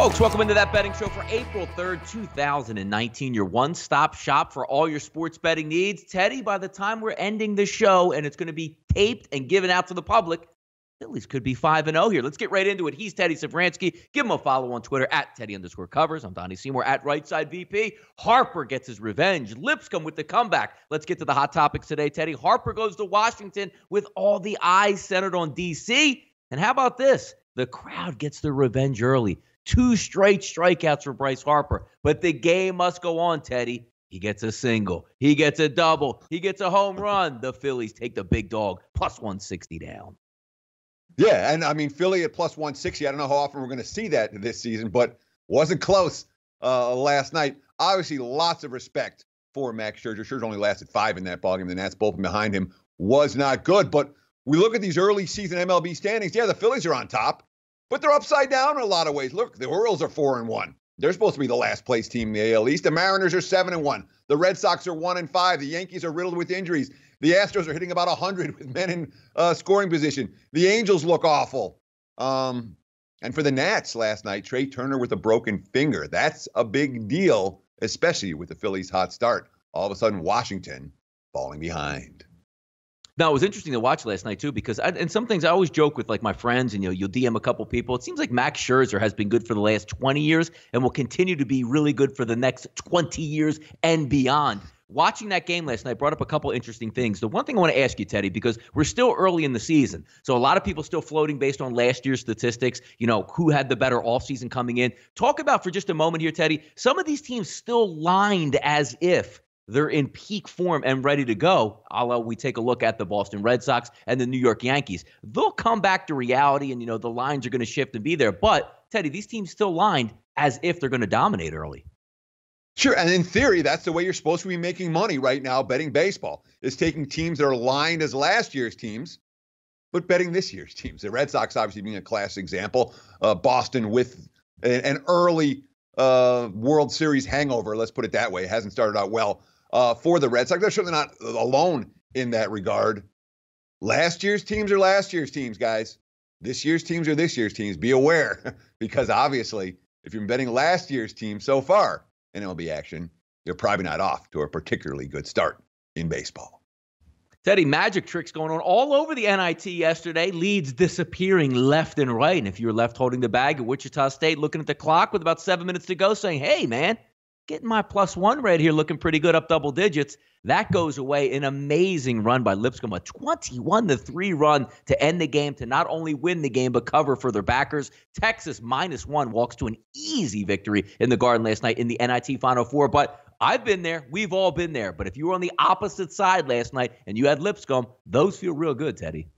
Folks, welcome into that betting show for April 3rd, 2019, your one-stop shop for all your sports betting needs. Teddy, by the time we're ending the show and it's going to be taped and given out to the public, Phillies could be 5-0 here. Let's get right into it. He's Teddy Savransky. Give him a follow on Twitter at Teddy_Covers. I'm Donnie Seymour at Rightside VP. Harper gets his revenge. Lipscomb with the comeback. Let's get to the hot topics today, Teddy. Harper goes to Washington with all the eyes centered on D.C. And how about this? The crowd gets their revenge early. 2 straight strikeouts for Bryce Harper. But the game must go on, Teddy. He gets a single. He gets a double. He gets a home run. The Phillies take the big dog, plus 160 down. Yeah, and I mean, Philly at plus 160. I don't know how often we're going to see that this season, but wasn't close last night. Obviously, lots of respect for Max Scherzer. Scherzer only lasted 5 in that ballgame. The Nats bullpen behind him was not good. But we look at these early season MLB standings. Yeah, the Phillies are on top, but they're upside down in a lot of ways. Look, the Orioles are 4-1. They're supposed to be the last place team in the AL East. The Mariners are 7-1. The Red Sox are 1-5. The Yankees are riddled with injuries. The Astros are hitting about 100 with men in scoring position. The Angels look awful. And for the Nats last night, Trey Turner with a broken finger. That's a big deal, especially with the Phillies' hot start. All of a sudden, Washington falling behind. Now, it was interesting to watch last night, too, because and some things I always joke with, like, my friends, and you'll DM a couple people. It seems like Max Scherzer has been good for the last 20 years and will continue to be really good for the next 20 years and beyond. Watching that game last night brought up a couple interesting things. The one thing I want to ask you, Teddy, because we're still early in the season, so a lot of people still floating based on last year's statistics, who had the better offseason coming in. Talk about for just a moment here, Teddy, some of these teams still lined as if they're in peak form and ready to go. We take a look at the Boston Red Sox and the New York Yankees. They'll come back to reality and, the lines are going to shift and be there. But, Teddy, these teams still lined as if they're going to dominate early. Sure, and in theory, that's the way you're supposed to be making money right now betting baseball, is taking teams that are lined as last year's teams, but betting this year's teams. The Red Sox obviously being a class example. Boston with an early World Series hangover, let's put it that way. It hasn't started out well for the Red Sox. They're certainly not alone in that regard. Last year's teams are last year's teams, guys. This year's teams are this year's teams. Be aware, because obviously, if you're betting last year's team so far in MLB action, you're probably not off to a particularly good start in baseball. Teddy, magic tricks going on all over the NIT yesterday. Leads disappearing left and right. And if you were left holding the bag at Wichita State, looking at the clock with about 7 minutes to go, saying, hey, man, getting my +1 right here, looking pretty good, up double digits. That goes away. An amazing run by Lipscomb, a 21-3 run to end the game, to not only win the game, but cover for their backers. Texas -1 walks to an easy victory in the Garden last night in the NIT Final Four. But I've been there. We've all been there. But if you were on the opposite side last night and you had Lipscomb, those feel real good, Teddy.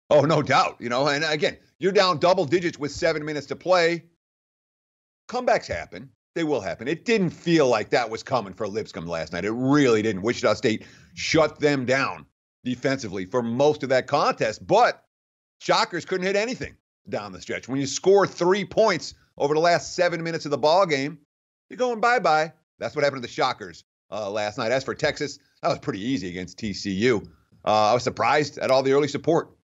Oh, no doubt. And again, you're down double digits with 7 minutes to play. Comebacks happen. They will happen. It didn't feel like that was coming for Lipscomb last night. It really didn't. Wichita State shut them down defensively for most of that contest, but Shockers couldn't hit anything down the stretch. When you score 3 points over the last 7 minutes of the ball game, you're going bye-bye. That's what happened to the Shockers last night. As for Texas, that was pretty easy against TCU. I was surprised at all the early support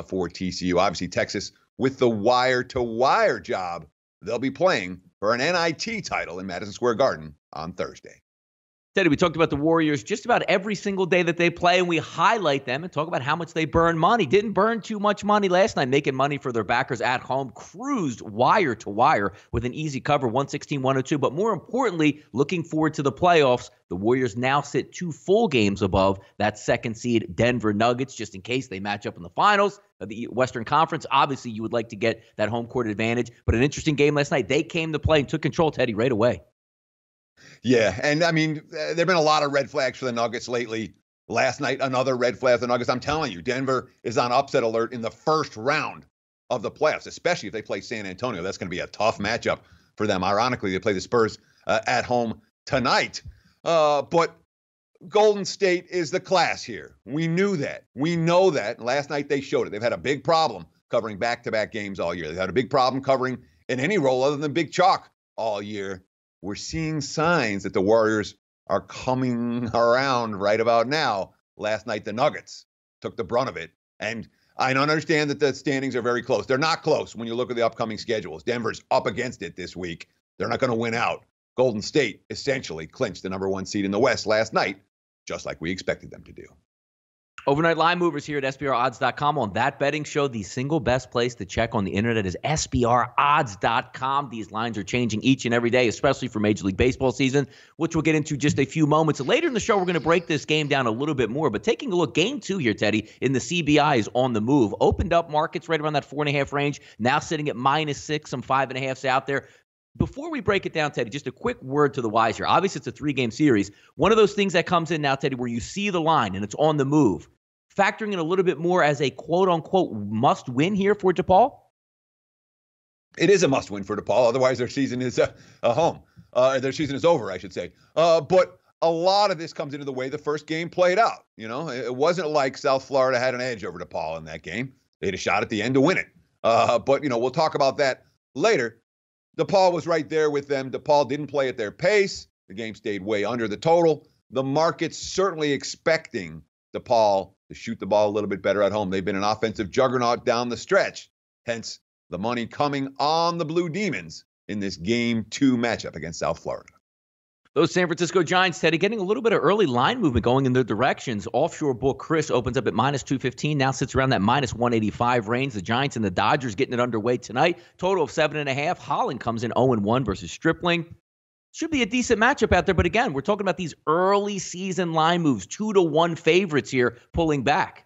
for TCU. Obviously, Texas with the wire-to-wire job. They'll be playing for an NIT title in Madison Square Garden on Thursday. Teddy, we talked about the Warriors just about every single day that they play, and we highlight them and talk about how much they burn money. Didn't burn too much money last night, making money for their backers at home. Cruised wire to wire with an easy cover, 116-102. But more importantly, looking forward to the playoffs, the Warriors now sit 2 full games above that second seed Denver Nuggets, just in case they match up in the finals of the Western Conference. Obviously, you would like to get that home court advantage, but an interesting game last night. They came to play and took control, Teddy, right away. Yeah, and I mean, there have been a lot of red flags for the Nuggets lately. Last night, another red flag for the Nuggets. I'm telling you, Denver is on upset alert in the first round of the playoffs, especially if they play San Antonio. That's going to be a tough matchup for them. Ironically, they play the Spurs at home tonight. But Golden State is the class here. We knew that. We know that. Last night, they showed it. They've had a big problem covering back-to-back games all year. They've had a big problem covering in any role other than Big Chalk all year. We're seeing signs that the Warriors are coming around right about now. Last night, the Nuggets took the brunt of it. And I don't understand that the standings are very close. They're not close when you look at the upcoming schedules. Denver's up against it this week. They're not going to win out. Golden State essentially clinched the #1 seed in the West last night, just like we expected them to do. Overnight line movers here at SBRodds.com. On that betting show, the single best place to check on the internet is SBRodds.com. These lines are changing each and every day, especially for Major League Baseball season, which we'll get into just a few moments. Later in the show, we're going to break this game down a little bit more. But taking a look, game 2 here, Teddy, in the CBI is on the move. Opened up markets right around that 4.5 range, now sitting at -6, some 5.5s out there. Before we break it down, Teddy, just a quick word to the wise here. Obviously, it's a 3-game series. One of those things that comes in now, Teddy, where you see the line and it's on the move, factoring in a little bit more as a quote-unquote must-win here for DePaul? It is a must-win for DePaul. Otherwise, their season is home. Their season is over, I should say. But a lot of this comes into the way the first game played out. You know, it wasn't like South Florida had an edge over DePaul in that game. They had a shot at the end to win it. But, you know, we'll talk about that later. DePaul was right there with them. DePaul didn't play at their pace. The game stayed way under the total. The market's certainly expecting DePaul to shoot the ball a little bit better at home. They've been an offensive juggernaut down the stretch. Hence, the money coming on the Blue Demons in this Game 2 matchup against South Florida. Those San Francisco Giants, Teddy, getting a little bit of early line movement going in their directions. Offshore book Chris opens up at -215, now sits around that -185 range. The Giants and the Dodgers getting it underway tonight. Total of 7.5. Holland comes in 0-1 versus Stripling. Should be a decent matchup out there, but again, we're talking about these early season line moves, 2-1 favorites here pulling back.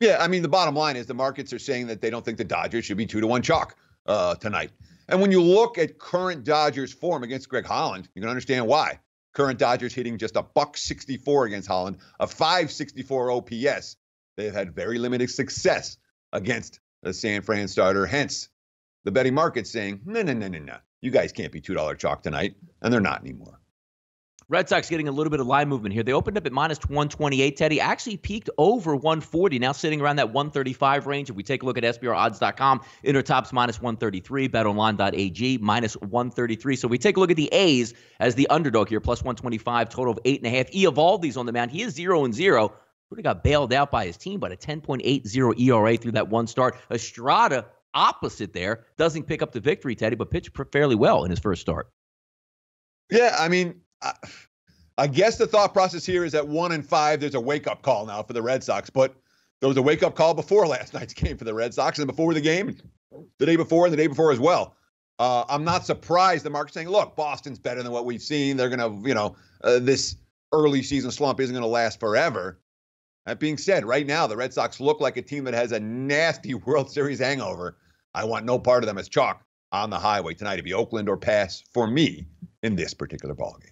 Yeah, I mean, the bottom line is the markets are saying that they don't think the Dodgers should be 2-1 chalk tonight. And when you look at current Dodgers form against Greg Holland, you can understand why. Current Dodgers hitting just a .164 against Holland, a .564 OPS. They've had very limited success against the San Fran starter. Hence, the betting market's saying, no. You guys can't be $2 chalk tonight. And they're not anymore. Red Sox getting a little bit of line movement here. They opened up at -128, Teddy. Actually peaked over 140, now sitting around that 135 range. If we take a look at SBRodds.com, Intertops -133, BetOnline.ag -133. So we take a look at the A's as the underdog here, +125, total of 8.5. Eovaldi's on the mound. He is 0-0. Would have got bailed out by his team, but a 10.80 ERA through that one start. Estrada, opposite there, doesn't pick up the victory, Teddy, but pitched fairly well in his first start. Yeah, I mean, I guess the thought process here is at 1-5, there's a wake-up call now for the Red Sox. But there was a wake-up call before last night's game for the Red Sox and before the game, the day before and the day before as well. I'm not surprised the market's saying, look, Boston's better than what we've seen. They're going to, this early season slump isn't going to last forever. That being said, right now, the Red Sox look like a team that has a nasty World Series hangover. I want no part of them as chalk on the highway tonight. It'd be Oakland or pass for me in this particular ballgame.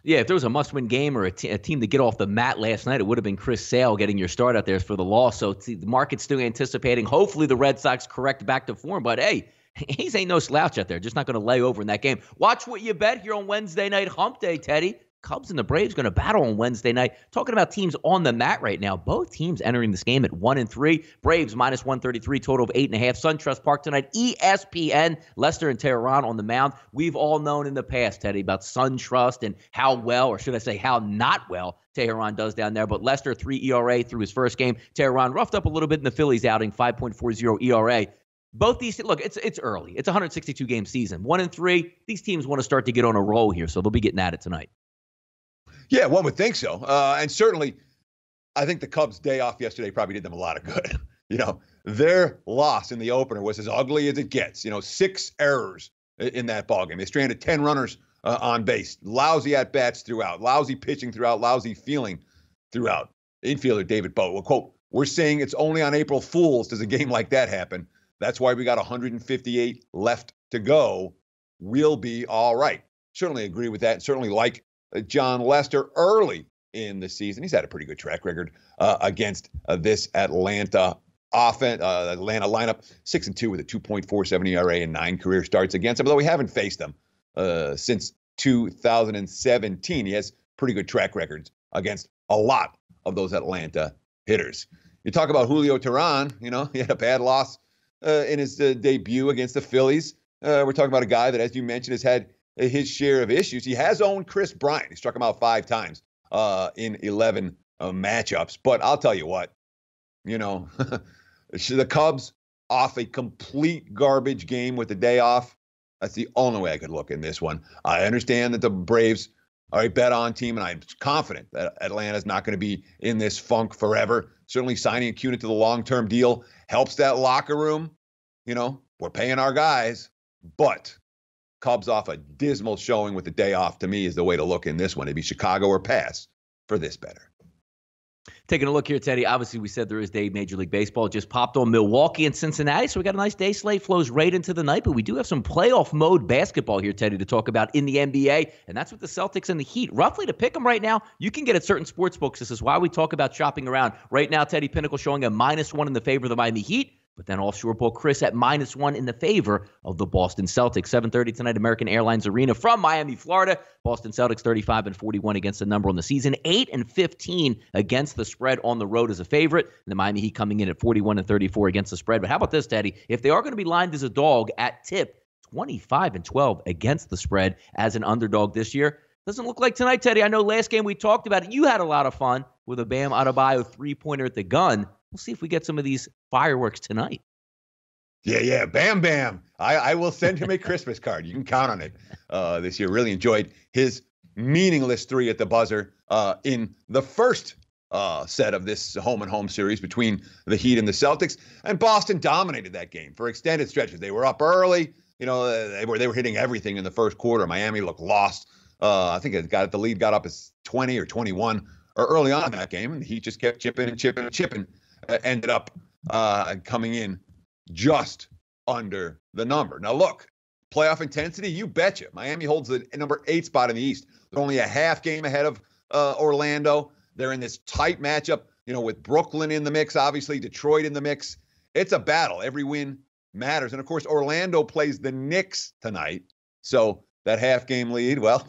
Yeah, if there was a must-win game or a team to get off the mat last night, it would have been Chris Sale getting your start out there for the loss. So the market's still anticipating, hopefully, the Red Sox correct back to form. But, hey, Hayes ain't no slouch out there. Just not going to lay over in that game. Watch what you bet here on Wednesday night hump day, Teddy. Cubs and the Braves going to battle on Wednesday night. Talking about teams on the mat right now. Both teams entering this game at 1-3. Braves -133, total of 8.5. SunTrust Park tonight. ESPN, Lester and Tehran on the mound. We've all known in the past, Teddy, about SunTrust and how well, or should I say how not well, Tehran does down there. But Lester, 3 ERA through his first game. Tehran roughed up a little bit in the Phillies outing, 5.40 ERA. Both these, look, it's early. It's a 162-game season. 1-3. These teams want to start to get on a roll here, so they'll be getting at it tonight. Yeah, one would think so. And certainly, I think the Cubs' day off yesterday probably did them a lot of good. Their loss in the opener was as ugly as it gets. 6 errors in that ballgame. They stranded 10 runners on base. Lousy at-bats throughout. Lousy pitching throughout. Lousy feeling throughout. Infielder David Bowe, well, quote, "We're saying it's only on April Fools does a game like that happen. That's why we got 158 left to go. We'll be all right." Certainly agree with that. Certainly like John Lester early in the season. He's had a pretty good track record against this Atlanta Atlanta lineup. 6-2 with a 2.47 ERA and 9 career starts against him. Although we haven't faced him since 2017. He has pretty good track records against a lot of those Atlanta hitters. You talk about Julio Tehran. He had a bad loss in his debut against the Phillies. We're talking about a guy that, as you mentioned, has had his share of issues. He has owned Chris Bryant. He struck him out 5 times in 11 matchups. But I'll tell you what, You know, the Cubs off a complete garbage game with the day off. That's the only way I could look in this one. I understand that the Braves are a bet-on team, and I'm confident that Atlanta's not going to be in this funk forever. Certainly signing Acuna to the long-term deal helps that locker room. You know, we're paying our guys, but Cubs off a dismal showing with the day off, to me, is the way to look in this one. It'd be Chicago or pass for this better. Taking a look here, Teddy. Obviously, we said there is day Major League Baseball. Just popped on Milwaukee and Cincinnati, so we got a nice day slate. Flows right into the night, but we do have some playoff mode basketball here, Teddy, to talk about in the NBA, and that's with the Celtics and the Heat. Roughly to pick them right now, you can get at certain sports books. This is why we talk about shopping around. Right now, Teddy, Pinnacle showing a -1 in the favor of the Miami Heat. But then Offshore Book Chris at -1 in the favor of the Boston Celtics. 7:30 tonight, American Airlines Arena from Miami, Florida. Boston Celtics 35-41 against the number on the season. 8-15 against the spread on the road as a favorite. And the Miami Heat coming in at 41-34 against the spread. But how about this, Teddy? If they are going to be lined as a dog at tip, 25-12 against the spread as an underdog this year. Doesn't look like tonight, Teddy. I know last game we talked about it. You had a lot of fun with a Bam Adebayo three-pointer at the gun. We'll see if we get some of these fireworks tonight. Yeah. Bam Bam. I will send him a Christmas card. You can count on it this year. Really enjoyed his meaningless three at the buzzer in the first set of this home-and-home series between the Heat and the Celtics. And Boston dominated that game for extended stretches. They were up early. You know, they were hitting everything in the first quarter. Miami looked lost. I think the lead got up as 20 or 21 or early on in that game. And the Heat just kept chipping. Ended up coming in just under the number. Now, look, playoff intensity, you betcha. Miami holds the number 8 spot in the East. They're only a half game ahead of Orlando. They're in this tight matchup, you know, with Brooklyn in the mix, obviously, Detroit in the mix. It's a battle. Every win matters. And, of course, Orlando plays the Knicks tonight. So that half-game lead, well,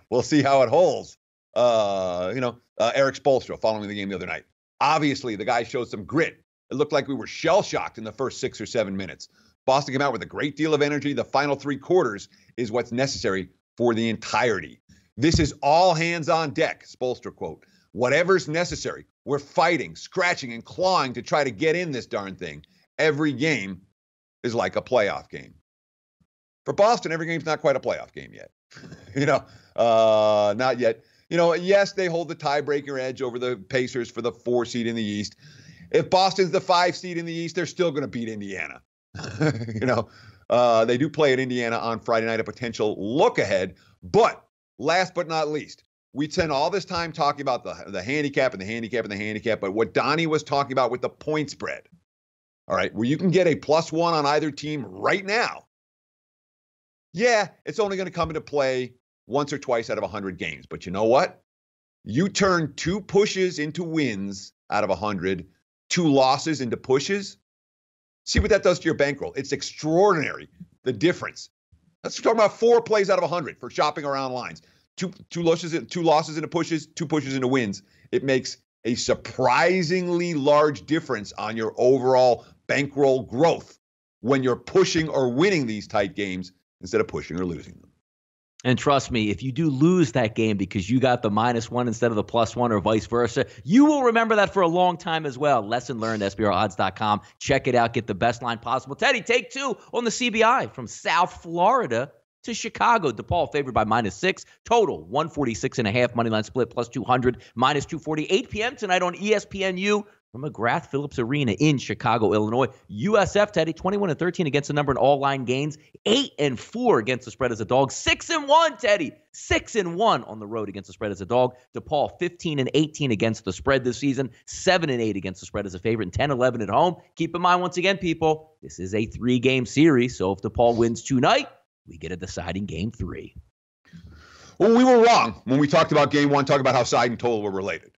we'll see how it holds. Eric Spoelstra following the game the other night. Obviously, the guy showed some grit. It looked like we were shell-shocked in the first 6 or 7 minutes. Boston came out with a great deal of energy. The final 3 quarters is what's necessary for the entirety. This is all hands on deck, Spoelstra quote. Whatever's necessary. We're fighting, scratching, and clawing to try to get in this darn thing. Every game is like a playoff game. For Boston, every game's not quite a playoff game yet. Not yet. You know, yes, they hold the tiebreaker edge over the Pacers for the 4 seed in the East. If Boston's the 5 seed in the East, they're still going to beat Indiana. They do play at Indiana on Friday night, a potential look ahead. But last but not least, we spend all this time talking about the handicap and the handicap and the handicap. But what Donnie was talking about with the point spread, all right, where you can get a +1 on either team right now. Yeah, it's only going to come into play once or twice out of 100 games. But you know what? You turn 2 pushes into wins out of 100, 2 losses into pushes. See what that does to your bankroll. It's extraordinary, the difference. Let's talk about 4 plays out of 100 for shopping around lines. Two losses into pushes, 2 pushes into wins. It makes a surprisingly large difference on your overall bankroll growth when you're pushing or winning these tight games instead of pushing or losing them. And trust me, if you do lose that game because you got the -1 instead of the +1 or vice versa, you will remember that for a long time as well. Lesson learned, SBRodds.com. Check it out. Get the best line possible. Teddy, take 2 on the CBI from South Florida to Chicago. DePaul favored by -6. Total 146.5. Moneyline split +200, -240. 8 p.m. tonight on ESPNU. From McGrath Phillips Arena in Chicago, Illinois. USF, Teddy, 21-13 against the number in all line gains. 8-4 against the spread as a dog. 6-1, Teddy. 6-1 on the road against the spread as a dog. DePaul, 15-18 against the spread this season. 7-8 against the spread as a favorite. And 10-11 at home. Keep in mind, once again, people, this is a 3-game series. So if DePaul wins tonight, we get a deciding game 3. Well, we were wrong when we talked about game 1, talking about how side and total were related.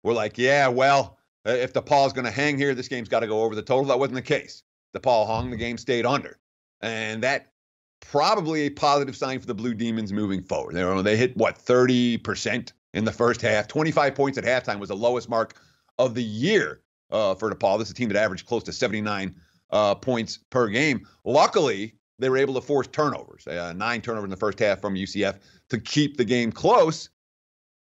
We're like, yeah, well, if DePaul's going to hang here, this game's got to go over the total. That wasn't the case. DePaul hung, the game stayed under. And that probably a positive sign for the Blue Demons moving forward. They hit, 30% in the first half. 25 points at halftime was the lowest mark of the year for DePaul. This is a team that averaged close to 79 points per game. Luckily, they were able to force turnovers, 9 turnovers in the first half from UCF to keep the game close.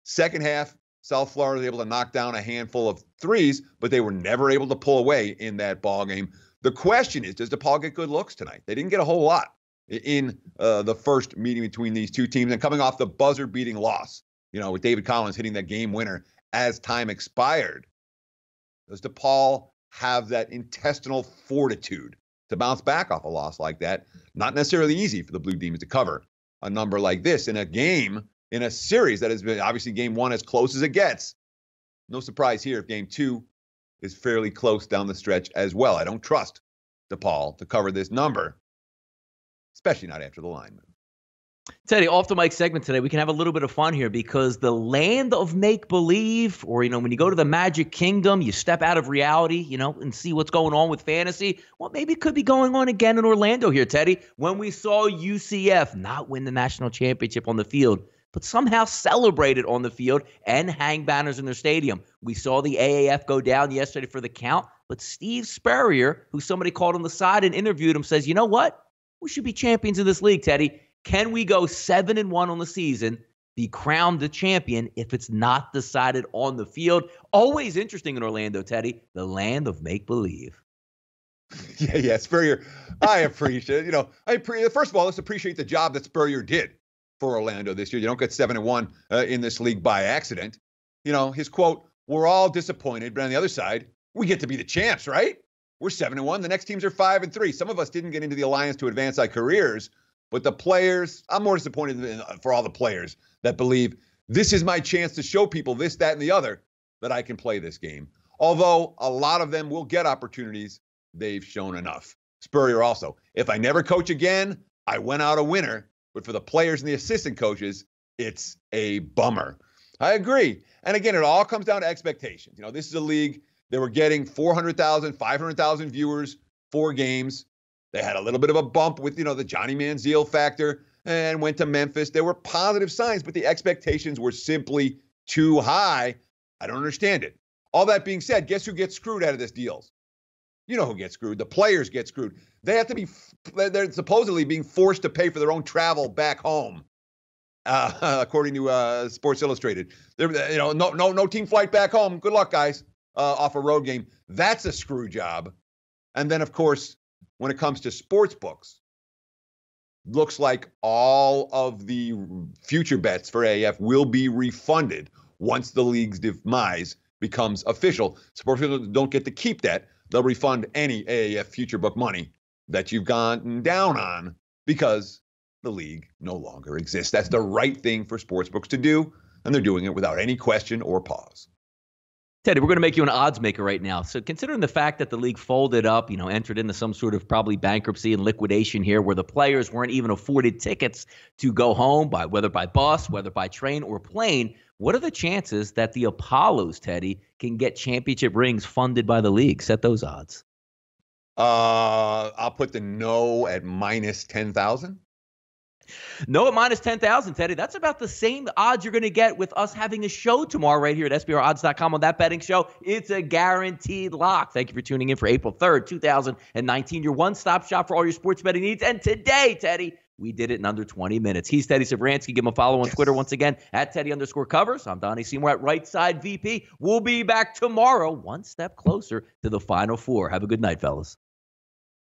Second half, South Florida was able to knock down a handful of threes, but they were never able to pull away in that ball game. The question is, does DePaul get good looks tonight? They didn't get a whole lot in the first meeting between these two teams, and coming off the buzzer-beating loss, with David Collins hitting that game winner as time expired. Does DePaul have that intestinal fortitude to bounce back off a loss like that? Not necessarily easy for the Blue Demons to cover a number like this in a game, in a series that has been obviously game one as close as it gets. No surprise here if game two is fairly close down the stretch as well. I don't trust DePaul to cover this number, especially not after the line move. Teddy, off the mic segment today, we can have a little bit of fun here because the land of make-believe, or, when you go to the Magic Kingdom, you step out of reality, and see what's going on with fantasy. Well, maybe it could be going on again in Orlando here, Teddy, when we saw UCF not win the national championship on the field, but somehow celebrated on the field and hang banners in their stadium. We saw the AAF go down yesterday for the count, but Steve Spurrier, who somebody called on the side and interviewed him, says, you know what? We should be champions in this league, Teddy. Can we go 7-1 on the season, be crowned the champion if it's not decided on the field? Always interesting in Orlando, Teddy, the land of make-believe. Yeah, Spurrier, I appreciate it. First of all, let's appreciate the job that Spurrier did for Orlando this year. You don't get 7-1 in this league by accident. His quote, we're all disappointed, but on the other side, we get to be the champs, right? We're 7-1. The next teams are 5-3. Some of us didn't get into the alliance to advance our careers, but the players, I'm more disappointed for all the players that believe this is my chance to show people this, that, and the other that I can play this game. Although a lot of them will get opportunities, they've shown enough. Spurrier also, if I never coach again, I went out a winner. But for the players and the assistant coaches, it's a bummer. I agree. And again, it all comes down to expectations. This is a league that were getting 400,000, 500,000 viewers, 4 games. They had a little bit of a bump with, the Johnny Manziel factor and went to Memphis. There were positive signs, but the expectations were simply too high. I don't understand it. All that being said, guess who gets screwed out of this deal? You know who gets screwed. The players get screwed. They're supposedly being forced to pay for their own travel back home, according to Sports Illustrated. No team flight back home. Good luck, guys, off a road game. That's a screw job. And then, of course, when it comes to sports books, looks like all of the future bets for AAF will be refunded once the league's demise becomes official. Sports books don't get to keep that. They'll refund any AAF future book money that you've gone down on because the league no longer exists. That's the right thing for sportsbooks to do, and they're doing it without any question or pause. Teddy, we're going to make you an odds maker right now. So considering the fact that the league folded up, entered into some sort of probably bankruptcy and liquidation here where the players weren't even afforded tickets to go home, whether by bus, whether by train or plane, what are the chances that the Apollos, Teddy, can get championship rings funded by the league? Set those odds. I'll put the no at minus 10,000. No at minus 10,000, Teddy. That's about the same odds you're going to get with us having a show tomorrow right here at SBRodds.com on That Betting Show. It's a guaranteed lock. Thank you for tuning in for April 3rd, 2019, your one-stop shop for all your sports betting needs. And today, Teddy, we did it in under 20 minutes. He's Teddy Savransky. Give him a follow on Twitter once again at Teddy_Covers. I'm Donnie Seymour at Right Side VP. We'll be back tomorrow, one step closer to the Final Four. Have a good night, fellas.